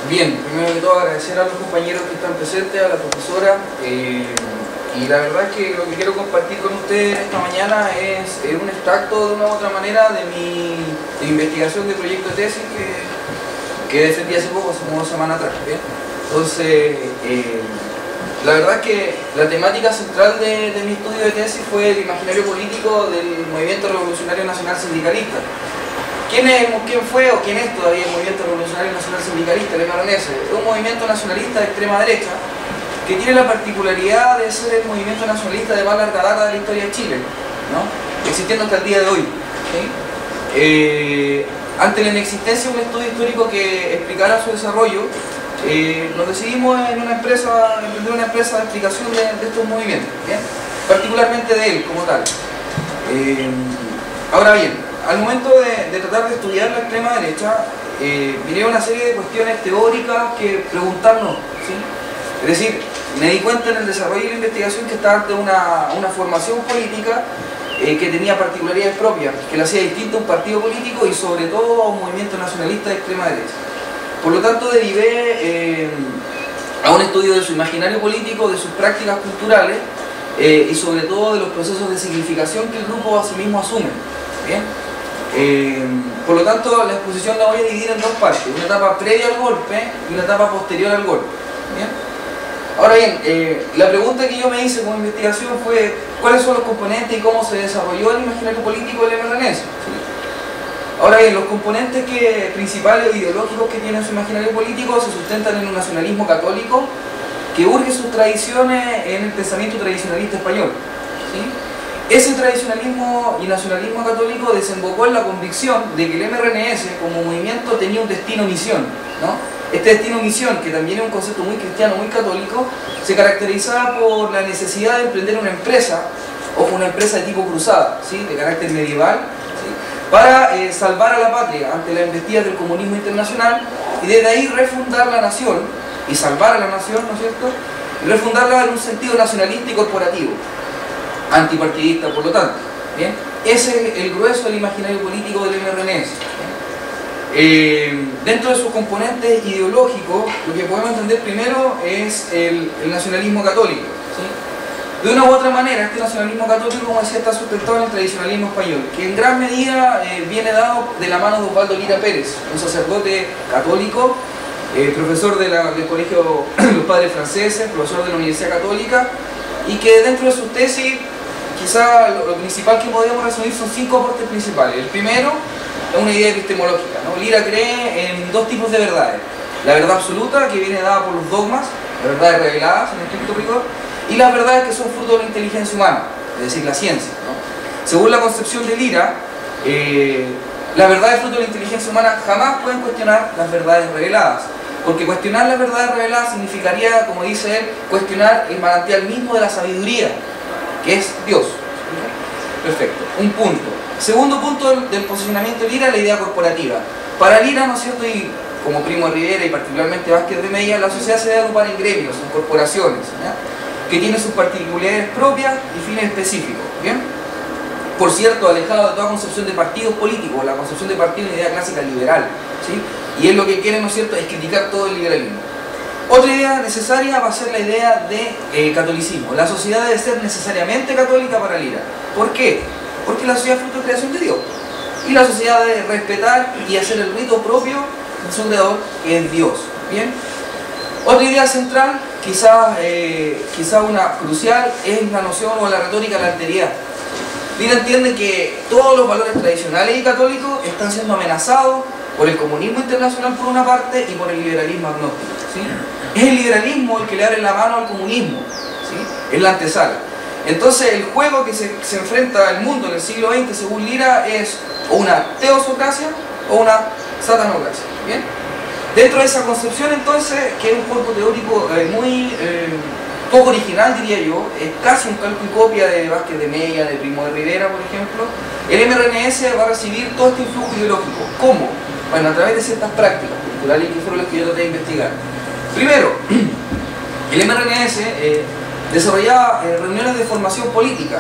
Bien, primero que todo agradecer a los compañeros que están presentes, a la profesora, y la verdad es que lo que quiero compartir con ustedes esta mañana es un extracto de una u otra manera de mi investigación de proyecto de tesis que defendí hace poco, hace como 2 semanas atrás. ¿Bien? Entonces, la verdad es que la temática central de mi estudio de tesis fue el imaginario político del Movimiento Revolucionario Nacional Sindicalista. ¿Quién fue o quién es todavía el Movimiento Revolucionario Nacional Sindicalista, el MRNS? Es un movimiento nacionalista de extrema derecha que tiene la particularidad de ser el movimiento nacionalista de más larga data de la historia de Chile, ¿no? Existiendo hasta el día de hoy. ¿Sí? Ante la inexistencia de un estudio histórico que explicara su desarrollo, nos decidimos en emprender una empresa de explicación de estos movimientos, ¿bien? Particularmente de él como tal. Ahora bien, al momento de tratar de estudiar la extrema derecha, vinieron una serie de cuestiones teóricas que preguntarnos, ¿sí? Es decir, me di cuenta en el desarrollo de la investigación que estaba ante una formación política que tenía particularidades propias, que la hacía distinto a un partido político y sobre todo a un movimiento nacionalista de extrema derecha. Por lo tanto, derivé a un estudio de su imaginario político, de sus prácticas culturales y sobre todo de los procesos de significación que el grupo a sí mismo asume. ¿Bien? Por lo tanto, la exposición la voy a dividir en 2 partes, una etapa previa al golpe y una etapa posterior al golpe. ¿Bien? Ahora bien, la pregunta que yo me hice como investigación fue ¿cuáles son los componentes y cómo se desarrolló el imaginario político del MRNS? ¿Sí? Ahora bien, los componentes principales o ideológicos que tiene su imaginario político se sustentan en un nacionalismo católico que urge sus tradiciones en el pensamiento tradicionalista español. ¿Sí? Ese tradicionalismo y nacionalismo católico desembocó en la convicción de que el MRNS como movimiento tenía un destino-misión, ¿no? Este destino-misión, que también es un concepto muy cristiano, muy católico, se caracterizaba por la necesidad de emprender una empresa, o una empresa de tipo cruzada, ¿sí? De carácter medieval, ¿sí? Para salvar a la patria ante las embestidas del comunismo internacional y desde ahí refundar la nación y salvar a la nación, ¿no es cierto? Y refundarla en un sentido nacionalista y corporativo, antipartidista, por lo tanto. ¿Bien? Ese es el grueso del imaginario político del MRNS. Dentro de sus componentes ideológicos, lo que podemos entender primero es el nacionalismo católico. ¿Sí? De una u otra manera, este nacionalismo católico, como decía, está sustentado en el tradicionalismo español, que en gran medida viene dado de la mano de Osvaldo Lira Pérez, un sacerdote católico, profesor del colegio Los Padres Franceses, profesor de la Universidad Católica, y que dentro de sus tesis, quizá lo principal que podríamos resumir son 5 aportes principales. El primero es una idea epistemológica, ¿no? Lira cree en 2 tipos de verdades: la verdad absoluta, que viene dada por los dogmas, las verdades reveladas en estricto rigor, y las verdades que son fruto de la inteligencia humana, es decir, la ciencia, ¿no? Según la concepción de Lira, las verdades fruto de la inteligencia humana jamás pueden cuestionar las verdades reveladas, porque cuestionar las verdades reveladas significaría, como dice él, cuestionar el manantial mismo de la sabiduría, que es Dios. Perfecto, un punto. Segundo punto del posicionamiento de Lira, la idea corporativa. Para Lira, ¿no es cierto?, y como Primo de Rivera y particularmente Vázquez de Mella, la sociedad se debe agrupar en gremios, en corporaciones, ¿ya? Que tienen sus particularidades propias y fines específicos. ¿Bien? Por cierto, alejado de toda concepción de partidos políticos. La concepción de partido es una idea clásica liberal, ¿sí? Y él lo que quiere, ¿no es cierto?, es criticar todo el liberalismo. Otra idea necesaria va a ser la idea de catolicismo. La sociedad debe ser necesariamente católica para Lira. ¿Por qué? Porque la sociedad es fruto de creación de Dios. Y la sociedad debe respetar y hacer el rito propio de su creador, que es Dios. ¿Bien? Otra idea central, quizá una crucial, es la noción o la retórica de la alteridad. Lira entiende que todos los valores tradicionales y católicos están siendo amenazados por el comunismo internacional por una parte y por el liberalismo agnóstico. ¿Sí? Es el liberalismo el que le abre la mano al comunismo, ¿sí? Es la antesala. Entonces el juego que se enfrenta al mundo en el siglo XX, según Lira, es o una teosocracia o una satanocracia. ¿Bien? Dentro de esa concepción, entonces, que es un cuerpo teórico muy poco original, diría yo, es casi un calco y copia de Vázquez de Mella, de Primo de Rivera, por ejemplo, el MRNS va a recibir todo este influjo ideológico. ¿Cómo? Bueno, a través de ciertas prácticas culturales que fueron las que yo traté de investigar. Primero, el MRNS desarrollaba reuniones de formación política,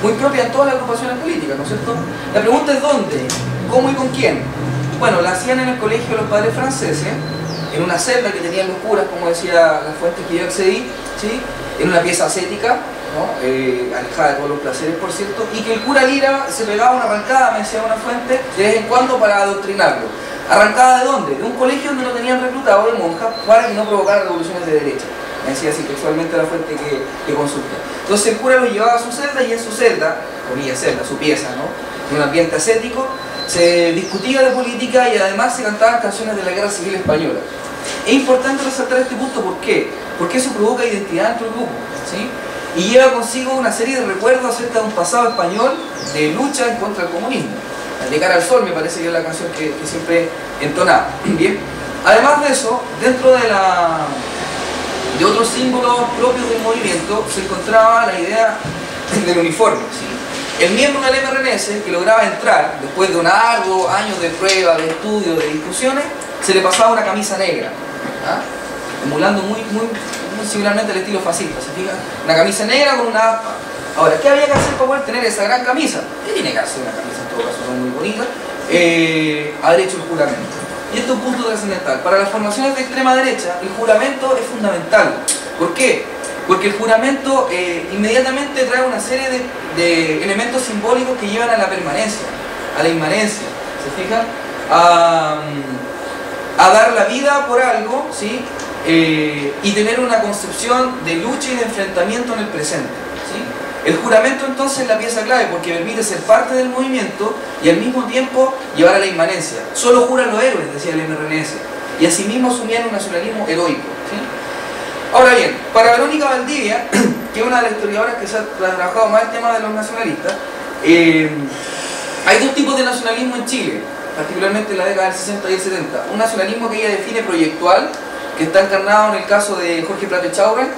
muy propias en todas las agrupaciones políticas, ¿no es cierto? La pregunta es ¿dónde? ¿Cómo y con quién? Bueno, la hacían en el colegio Los Padres Franceses, en una celda que tenían los curas, como decía la fuente que yo accedí, ¿sí? En una pieza ascética, ¿no? Alejada de todos los placeres, por cierto, y que el cura Lira se pegaba una arrancada, me decía una fuente, de vez en cuando para adoctrinarlo. ¿Arrancada de dónde? De un colegio donde lo tenían reclutado de monjas para que no provocara revoluciones de derecha. Me decía así textualmente la fuente que consulta. Entonces el cura lo llevaba a su celda y en su celda, comillas celda, su pieza, ¿no? En un ambiente ascético, se discutía de política y además se cantaban canciones de la Guerra Civil Española. Es importante resaltar este punto, ¿por qué? Porque eso provoca identidad dentro del grupo, ¿sí? Y lleva consigo una serie de recuerdos acerca de un pasado español de lucha en contra del comunismo. De cara al sol me parece que es la canción que siempre entonaba. Bien. Además de eso, dentro de otros símbolos propios del movimiento se encontraba la idea del uniforme, ¿sí? El miembro del MRNS que lograba entrar después de un largo años de prueba, de estudio, de discusiones, se le pasaba una camisa negra, ¿ah? Emulando muy similarmente el estilo fascista, ¿se fijan? Una camisa negra con una aspa. Ahora, ¿qué había que hacer para poder tener esa gran camisa? ¿Qué tiene que hacer una camisa, en todo caso, no muy bonita? Haber hecho el juramento. Y esto es un punto trascendental. Para las formaciones de extrema derecha, el juramento es fundamental. ¿Por qué? Porque el juramento inmediatamente trae una serie de elementos simbólicos que llevan a la permanencia, a la inmanencia, ¿se fijan? A dar la vida por algo, ¿sí? Y tener una concepción de lucha y de enfrentamiento en el presente, ¿sí? El juramento entonces es la pieza clave porque permite ser parte del movimiento y al mismo tiempo llevar a la inmanencia. Solo juran los héroes, decía el MRNS, y asimismo asumían un nacionalismo heroico, ¿sí? Ahora bien, para Verónica Valdivia, que es una de las historiadoras que se ha trabajado más el tema de los nacionalistas, hay dos tipos de nacionalismo en Chile, particularmente en la década del 60 y el 70. Un nacionalismo que ella define proyectual, que está encarnado en el caso de Jorge Prat Echaurren,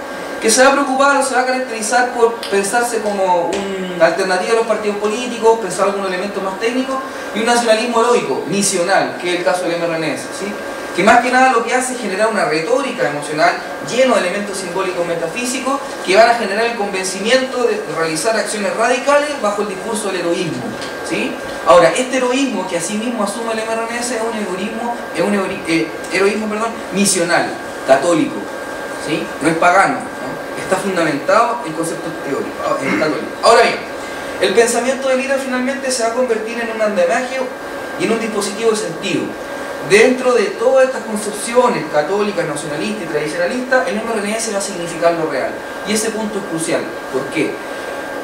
que se va a preocupar o se va a caracterizar por pensarse como una alternativa a los partidos políticos, pensar algunos elementos más técnicos, y un nacionalismo heroico, misional, que es el caso del MRNS, ¿sí? Que más que nada lo que hace es generar una retórica emocional lleno de elementos simbólicos metafísicos que van a generar el convencimiento de realizar acciones radicales bajo el discurso del heroísmo, ¿sí? Ahora, este heroísmo que asimismo asume el MRNS es un heroísmo misional, católico, ¿sí? No es pagano, ¿no? Está fundamentado en conceptos teóricos, católicos. Ahora bien, el pensamiento de Lira finalmente se va a convertir en un andamiaje y en un dispositivo de sentido. Dentro de todas estas concepciones católicas, nacionalistas y tradicionalistas, el MRNS va a significar lo real. Y ese punto es crucial. ¿Por qué?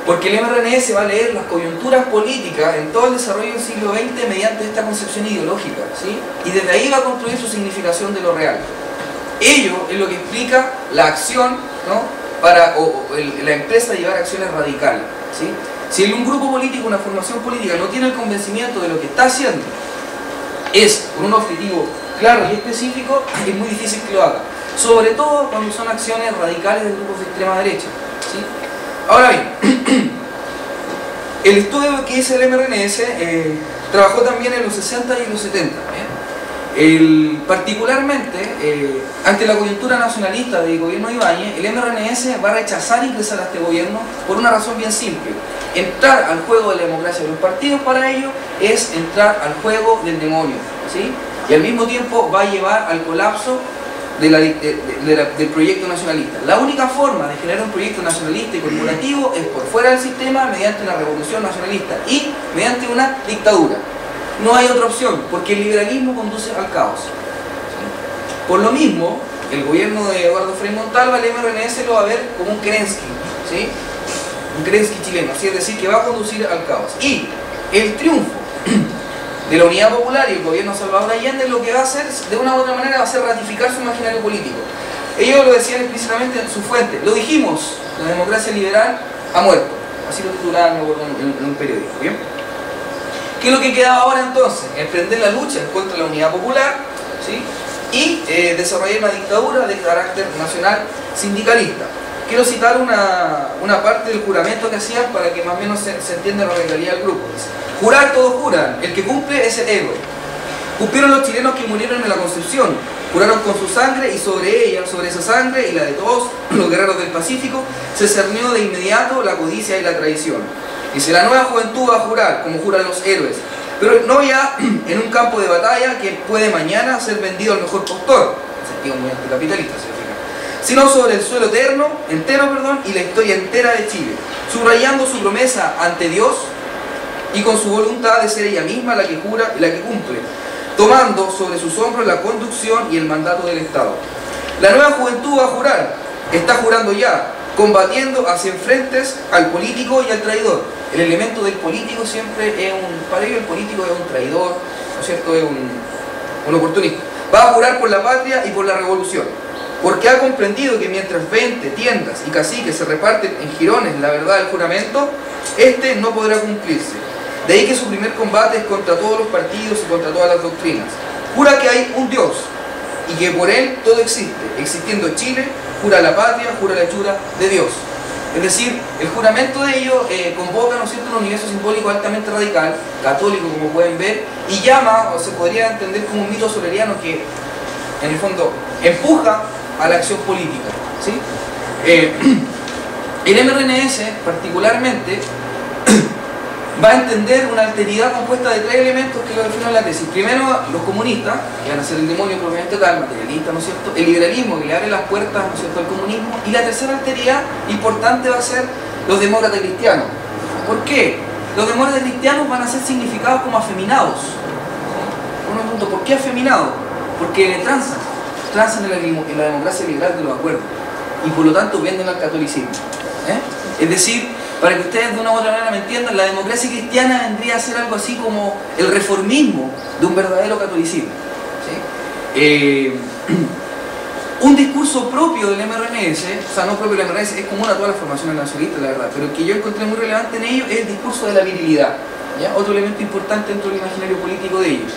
Porque el MRNS va a leer las coyunturas políticas en todo el desarrollo del siglo XX mediante esta concepción ideológica, ¿sí? Y desde ahí va a construir su significación de lo real. Ello es lo que explica la acción, ¿no? Para la empresa llevar acciones radicales, ¿sí? Si un grupo político, una formación política no tiene el convencimiento de lo que está haciendo es con un objetivo claro y específico, es muy difícil que lo haga, sobre todo cuando son acciones radicales de grupos de extrema derecha, ¿sí? Ahora bien, el estudio que hizo el MRNS trabajó también en los 60 y los 70, particularmente ante la coyuntura nacionalista del gobierno de Ibáñez, el MRNS va a rechazar ingresar a este gobierno por una razón bien simple. Entrar al juego de la democracia de los partidos para ello es entrar al juego del demonio, ¿sí? Y al mismo tiempo va a llevar al colapso del proyecto nacionalista. La única forma de generar un proyecto nacionalista y corporativo es por fuera del sistema, mediante una revolución nacionalista y mediante una dictadura. No hay otra opción, porque el liberalismo conduce al caos, ¿sí? Por lo mismo, el gobierno de Eduardo Frei Montalva, el MRNS lo va a ver como un Kerensky, ¿sí? Un Kerensky chileno, ¿sí? Es decir, que va a conducir al caos. Y el triunfo de la Unidad Popular y el gobierno de Salvador Allende lo que va a hacer, de una u otra manera, va a ser ratificar su imaginario político. Ellos lo decían explícitamente en su fuente. Lo dijimos, la democracia liberal ha muerto. Así lo titulaban en un periódico, ¿bien? ¿Qué es lo que quedaba ahora entonces? Emprender la lucha contra la Unidad Popular, ¿sí? Y desarrollar una dictadura de carácter nacional sindicalista. Quiero citar una parte del juramento que hacían para que más o menos se entienda la realidad del grupo. Dice: jurar, todos juran, el que cumple es el héroe. Cumplieron los chilenos que murieron en la Concepción, juraron con su sangre y sobre ella, sobre esa sangre y la de todos los guerreros del Pacífico, se cernió de inmediato la codicia y la traición. Dice: la nueva juventud va a jurar, como juran los héroes, pero no ya en un campo de batalla que puede mañana ser vendido al mejor postor. partido muy anticapitalista, se fijan, sino sobre el suelo entero, y la historia entera de Chile, subrayando su promesa ante Dios y con su voluntad de ser ella misma la que jura y la que cumple, tomando sobre sus hombros la conducción y el mandato del Estado. La nueva juventud va a jurar, está jurando ya, combatiendo hacia enfrentes al político y al traidor. El elemento del político siempre es para ellos el político es un traidor, ¿no es cierto? Es un oportunista. Va a jurar por la patria y por la revolución, porque ha comprendido que mientras 20 tiendas y caciques se reparten en jirones la verdad del juramento, este no podrá cumplirse. De ahí que su primer combate es contra todos los partidos y contra todas las doctrinas. Jura que hay un Dios y que por él todo existe. Existiendo Chile, jura la patria, jura la hechura de Dios. Es decir, el juramento de ellos convoca, ¿no es cierto?, un universo simbólico altamente radical, católico como pueden ver, y llama, o se podría entender como un mito soleriano que, en el fondo, empuja a la acción política, ¿sí? El MRNS, particularmente, va a entender una alteridad compuesta de tres elementos que lo definen en la tesis. Primero, los comunistas, que van a ser el demonio propiamente tal, materialista, ¿no es cierto? El liberalismo, que le abre las puertas, ¿no es cierto?, al comunismo. Y la tercera alteridad importante va a ser los demócratas cristianos. ¿Por qué? Los demócratas cristianos van a ser significados como afeminados. Uno pregunta, ¿por qué afeminados? Porque transan en la democracia liberal de los acuerdos. Y por lo tanto venden al catolicismo. Es decir, para que ustedes de una u otra manera me entiendan, la democracia cristiana vendría a ser algo así como el reformismo de un verdadero catolicismo, ¿sí? Un discurso propio del MRNS, o sea, no propio del MRNS, es común a todas las formaciones nacionalistas, la verdad, pero el que yo encontré muy relevante en ello es el discurso de la virilidad, ¿ya? Otro elemento importante dentro del imaginario político de ellos.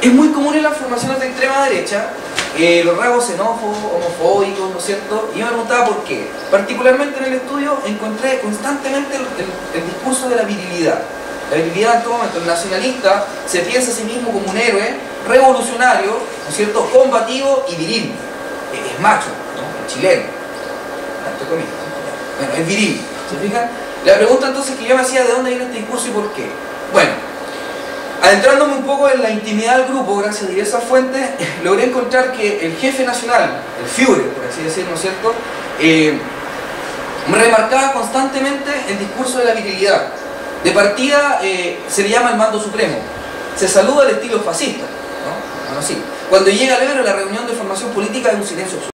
Es muy común en las formaciones de extrema derecha los rasgos xenófobos, homofóbicos, ¿no es cierto? Y yo me preguntaba por qué. Particularmente en el estudio encontré constantemente el discurso de la virilidad. La virilidad en todo momento. El nacionalista se piensa a sí mismo como un héroe revolucionario, ¿no es cierto?, combativo y viril. Es macho, ¿no? Es chileno. Bueno, es viril. ¿Se fijan? La pregunta entonces que yo me hacía, ¿de dónde viene este discurso y por qué? Bueno, adentrándome un poco en la intimidad del grupo, gracias a diversas fuentes, logré encontrar que el jefe nacional, el Führer, por así decirlo, ¿no es cierto?, me remarcaba constantemente el discurso de la virilidad. De partida se le llama el mando supremo. Se saluda al estilo fascista, ¿no? Bueno, sí. Cuando llega al Ebro, la reunión de formación política es un silencio absoluto.